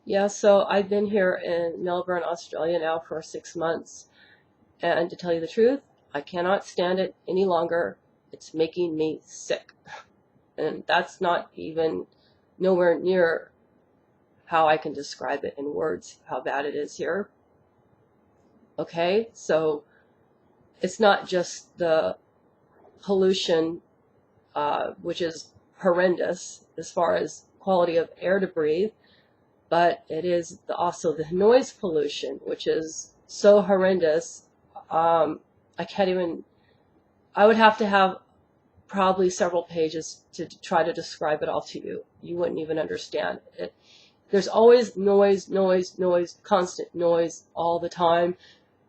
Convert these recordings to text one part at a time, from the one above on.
Yeah, so I've been here in Melbourne, Australia now for 6 months, and to tell you the truth, I cannot stand it any longer. It's making me sick. And that's not even nowhere near how I can describe it in words, how bad it is here. Okay, so it's not just the pollution, which is horrendous as far as quality of air to breathe, but it is also the noise pollution, which is so horrendous. I can't even, I would have to have probably several pages to try to describe it all to you. You wouldn't even understand it. There's always noise, noise, noise, constant noise all the time.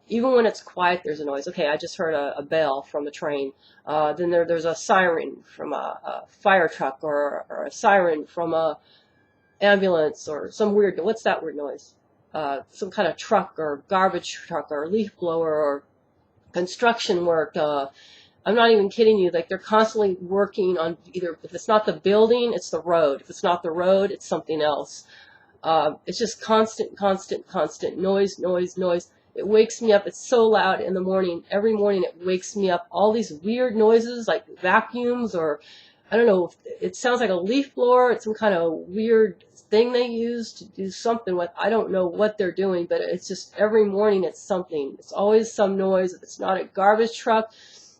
Even when it's quiet, there's a noise. Okay, I just heard a bell from a train. Then there's a siren from a fire truck, or a siren from a ambulance, or some weird, what's that weird noise? Some kind of truck or garbage truck or leaf blower or construction work. I'm not even kidding you. Like, they're constantly working on either, if it's not the building, it's the road. If it's not the road, it's something else. It's just constant, constant, constant noise, noise, noise. It wakes me up. It's so loud in the morning. Every morning it wakes me up. All these weird noises like vacuums, or I don't know. It sounds like a leaf blower. It's some kind of weird thing they use to do something with. I don't know what they're doing, but it's just every morning it's something. It's always some noise. If it's not a garbage truck,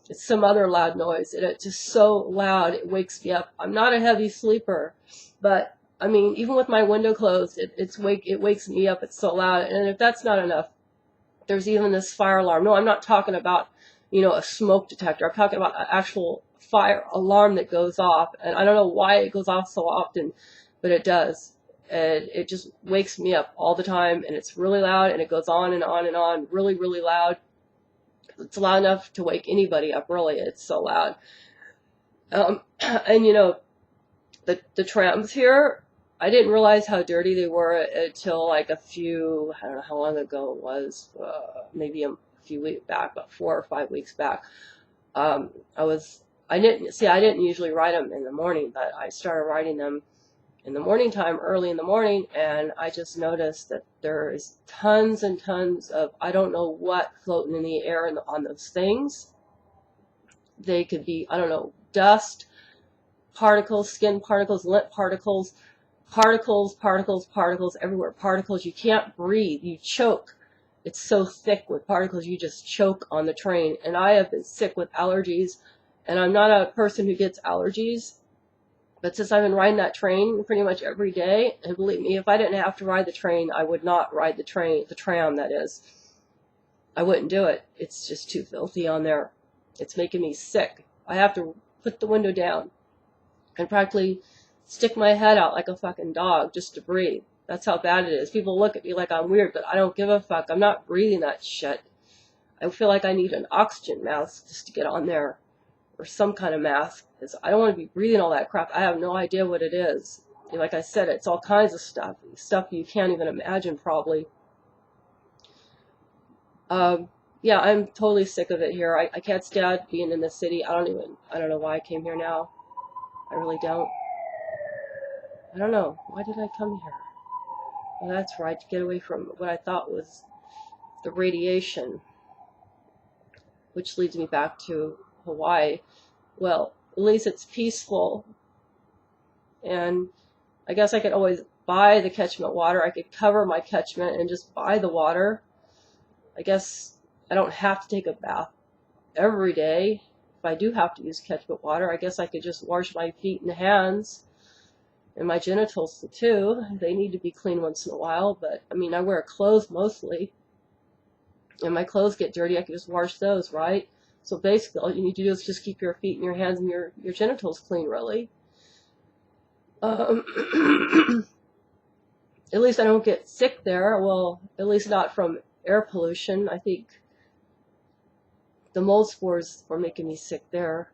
it's some other loud noise. And it's just so loud. It wakes me up. I'm not a heavy sleeper, but I mean, even with my window closed, it wakes me up. It's so loud. And if that's not enough, there's even this fire alarm. No, I'm not talking about, a smoke detector. I'm talking about an actual fire alarm that goes off. And I don't know why it goes off so often, but it does. And it just wakes me up all the time. And it's really loud, and it goes on and on and on, really, really loud. It's loud enough to wake anybody up, really. It's so loud. And the trams here, I didn't realize how dirty they were until like I don't know how long ago it was, maybe a few weeks back, about 4 or 5 weeks back. I didn't usually ride them in the morning, but I started riding them in the morning time, early in the morning, and I just noticed that there is tons and tons of, I don't know what, floating in the air on those things. They could be, I don't know, dust, particles, skin particles, lint particles, particles, particles, particles everywhere. Particles, you can't breathe. You choke. It's so thick with particles, you just choke on the train. And I have been sick with allergies, and I'm not a person who gets allergies. But since I've been riding that train pretty much every day, and believe me, if I didn't have to ride the train, I would not ride the tram, that is. I wouldn't do it. It's just too filthy on there. It's making me sick. I have to put the window down and practically stick my head out like a fucking dog just to breathe. That's how bad it is. People look at me like I'm weird, but I don't give a fuck. I'm not breathing that shit. I feel like I need an oxygen mask just to get on there, or some kind of mask, because I don't want to be breathing all that crap. I have no idea what it is. Like I said, it's all kinds of stuff you can't even imagine, probably. Yeah, I'm totally sick of it here. I can't stand being in the city. I don't know why I came here now. I really don't. I don't know. Why did I come here? Well, that's right, to get away from what I thought was the radiation, which leads me back to Hawaii. Well, at least it's peaceful, and I guess I could always buy the catchment water. I could cover my catchment and just buy the water. I guess I don't have to take a bath every day. If I do have to use catchment water, I guess I could just wash my feet and hands, and my genitals too. They need to be clean once in a while, but I mean, I wear clothes mostly, and my clothes get dirty. I can just wash those, right? So basically, all you need to do is just keep your feet and your hands and your genitals clean, really. At least I don't get sick there. Well, at least not from air pollution. I think the mold spores were making me sick there.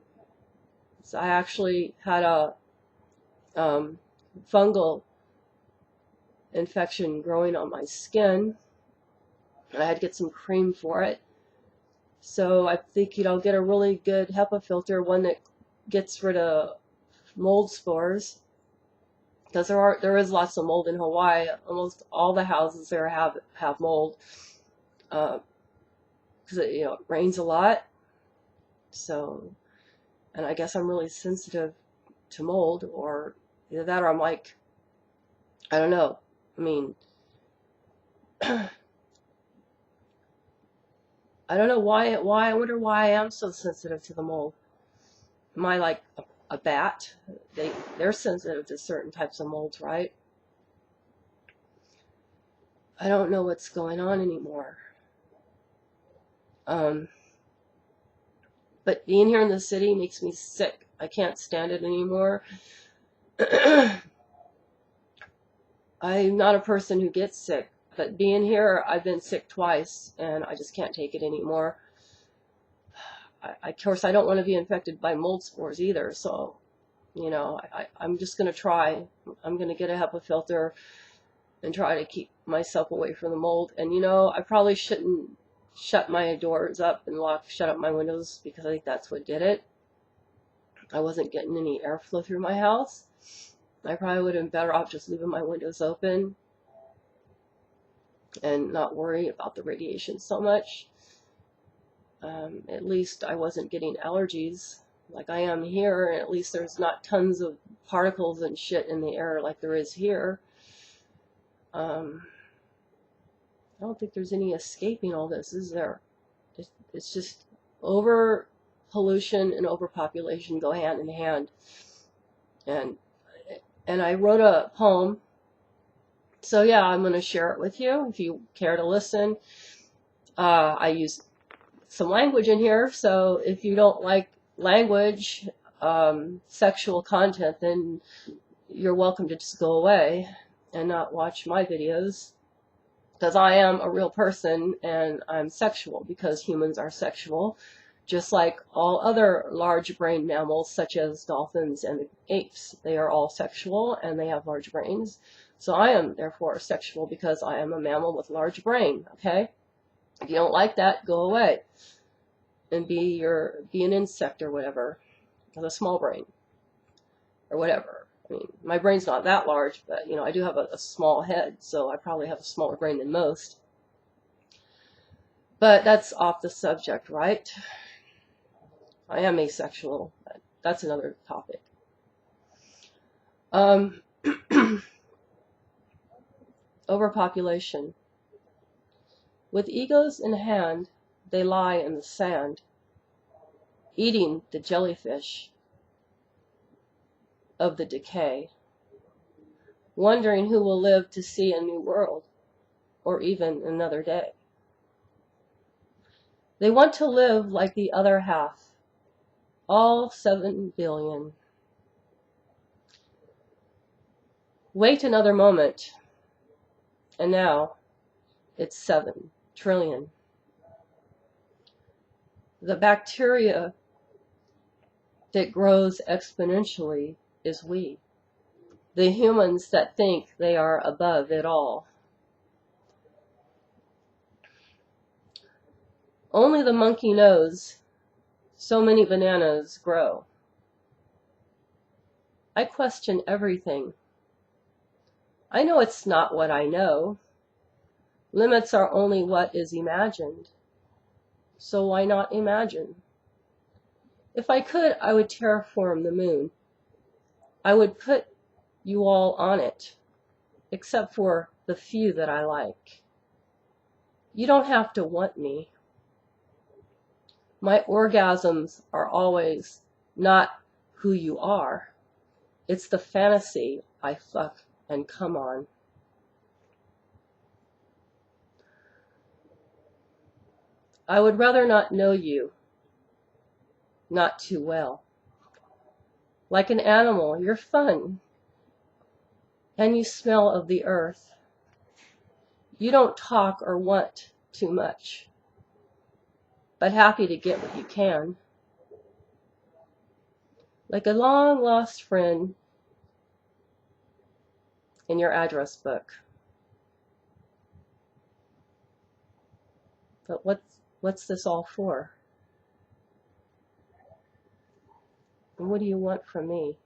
So I actually had a fungal infection growing on my skin, and I had to get some cream for it. So I think, get a really good HEPA filter, one that gets rid of mold spores, because there is lots of mold in Hawaii. Almost all the houses there have mold, because it rains a lot. So, and I guess I'm really sensitive to mold, or either that, or I'm like, I don't know. I mean, I don't know why. I wonder why I am so sensitive to the mold. Am I like a bat? They're sensitive to certain types of molds, right? I don't know what's going on anymore. But being here in the city makes me sick. I can't stand it anymore. I'm not a person who gets sick, but being here, I've been sick twice, and I just can't take it anymore. Of course, I don't want to be infected by mold spores either, so, I'm just going to try. I'm going to get a HEPA filter and try to keep myself away from the mold. And, I probably shouldn't shut my doors up and shut up my windows, because I think that's what did it. I wasn't getting any airflow through my house. I probably would have been better off just leaving my windows open and not worry about the radiation so much. At least I wasn't getting allergies like I am here, and at least there's not tons of particles and shit in the air like there is here. I don't think there's any escaping all this, is there? It's just overpollution and overpopulation go hand in hand. And I wrote a poem, so yeah, I'm going to share it with you if you care to listen. I use some language in here, so if you don't like language, sexual content, then you're welcome to just go away and not watch my videos, because I am a real person and I'm sexual, because humans are sexual, just like all other large brain mammals such as dolphins and apes. They are all sexual and they have large brains. So I am therefore sexual because I am a mammal with large brain, okay? If you don't like that, go away and be an insect or whatever, with a small brain or whatever. I mean, my brain's not that large, but I do have a small head, so I probably have a smaller brain than most. But that's off the subject, right? I am asexual, but that's another topic. Overpopulation. With egos in hand, they lie in the sand, eating the jellyfish of the decay, wondering who will live to see a new world, or even another day. They want to live like the other half, all 7 billion. Wait another moment, and now it's 7 trillion. The bacteria that grows exponentially is we, the humans that think they are above it all. Only the monkey knows so many bananas grow. I question everything. I know it's not what I know. Limits are only what is imagined. So why not imagine? If I could, I would terraform the moon. I would put you all on it, except for the few that I like. You don't have to want me. My orgasms are always not who you are. It's the fantasy I fuck and come on. I would rather not know you, not too well. Like an animal, you're fun, and you smell of the earth. You don't talk or want too much, but happy to get what you can. Like a long-lost friend in your address book. But what's this all for? And what do you want from me?